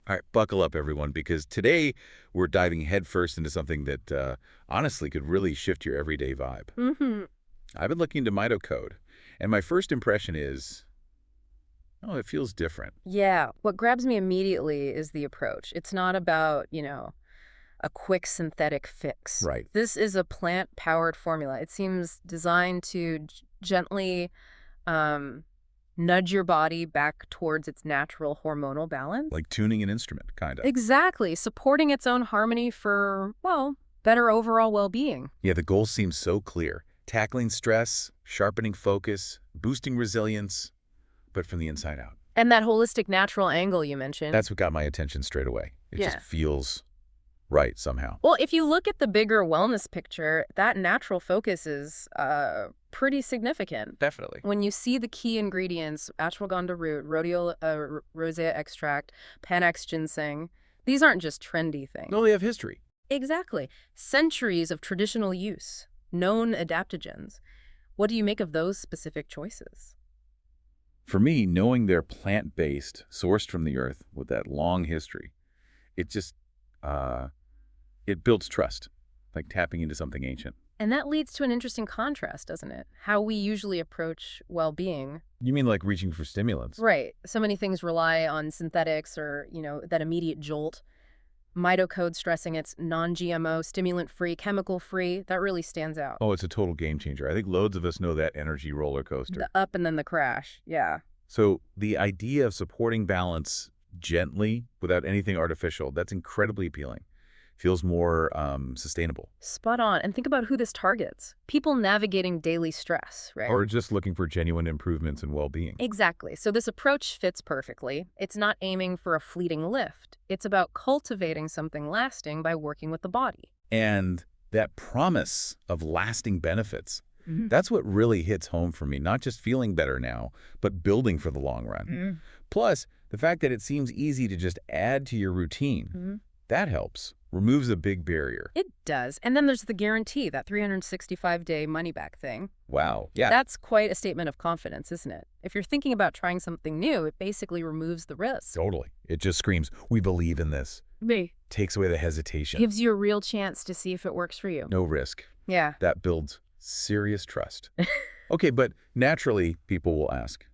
All right, buckle up, everyone, because today we're diving headfirst into something that honestly could really shift your everyday vibe. Hmm. I've been looking into MitoCode, and my first impression is, oh, it feels different. Yeah, what grabs me immediately is the approach. It's not about, a quick synthetic fix. Right. This is a plant-powered formula. It seems designed to gently um, nudge your body back towards its natural hormonal balance. Like tuning an instrument, kind of. Exactly, supporting its own harmony for, well, better overall well-being. Yeah, the goal seems so clear. Tackling stress, sharpening focus, boosting resilience, but from the inside out. And that holistic natural angle you mentioned. That's what got my attention straight away. It just Yeah. feels right somehow. Well, if you look at the bigger wellness picture, that natural focus is pretty significant. Definitely. When you see the key ingredients, ashwagandha root, rhodiola rosea extract, Panax Ginseng, these aren't just trendy things. No, they have history. Exactly. Centuries of traditional use, known adaptogens. What do you make of those specific choices? For me, knowing they're plant-based, sourced from the earth with that long history, it just, it builds trust, like tapping into something ancient. And that leads to an interesting contrast, doesn't it? How we usually approach well-being. You mean like reaching for stimulants? Right. So many things rely on synthetics or, that immediate jolt. MitoCode stressing it's non-GMO, stimulant-free, chemical-free. That really stands out. Oh, it's a total game changer. I think loads of us know that energy roller coaster. The up and then the crash. Yeah. So the idea of supporting balance gently without anything artificial, that's incredibly appealing. Feels more sustainable. Spot on. And think about who this targets. People navigating daily stress, right? Or just looking for genuine improvements in well-being. Exactly. So this approach fits perfectly. It's not aiming for a fleeting lift. It's about cultivating something lasting by working with the body. And that promise of lasting benefits, Mhm. that's what really hits home for me, not just feeling better now, but building for the long run. Mhm. Plus, the fact that it seems easy to just add to your routine, Mhm. that helps, removes a big barrier. It does. And then there's the guarantee, that 365-day money-back thing. Wow. Yeah, That's quite a statement of confidence, isn't it? If you're thinking about trying something new, it basically removes the risk. totally. It just screams, we believe in this. Me. Takes away the hesitation. Gives you a real chance to see if it works for you. No risk. Yeah. That builds serious trust. Okay, but naturally, people will ask,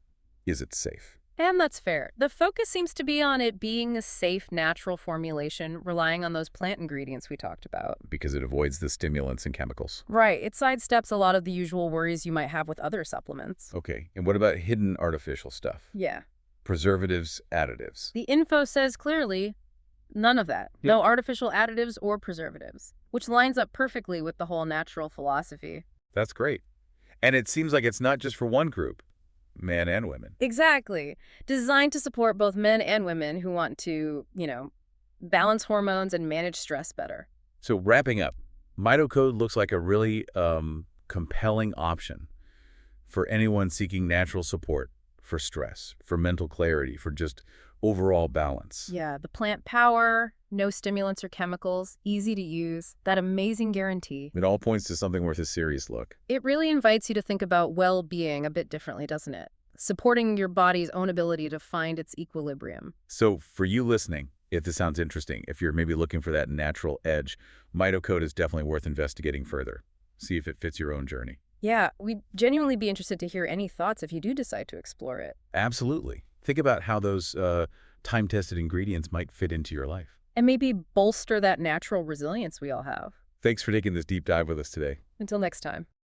is it safe? And that's fair. The focus seems to be on it being a safe, natural formulation, relying on those plant ingredients we talked about. Because it avoids the stimulants and chemicals. Right. It sidesteps a lot of the usual worries you might have with other supplements. Okay, and what about hidden artificial stuff? Yeah. Preservatives, additives. The info says clearly none of that. Yep. No artificial additives or preservatives, which lines up perfectly with the whole natural philosophy. That's great. And it seems like it's not just for one group, men and women. Exactly. Designed to support both men and women who want to, balance hormones and manage stress better. So wrapping up, MitoCode looks like a really compelling option for anyone seeking natural support for stress, for mental clarity, for just overall balance. Yeah, the plant power, no stimulants or chemicals, easy to use, that amazing guarantee. It all points to something worth a serious look. It really invites you to think about well-being a bit differently, doesn't it? Supporting your body's own ability to find its equilibrium. So for you listening, if this sounds interesting, if you're maybe looking for that natural edge, MitoCode is definitely worth investigating further. See if it fits your own journey. Yeah, we'd genuinely be interested to hear any thoughts if you do decide to explore it. Absolutely. Think about how those time-tested ingredients might fit into your life. And maybe bolster that natural resilience we all have. Thanks for taking this deep dive with us today. Until next time.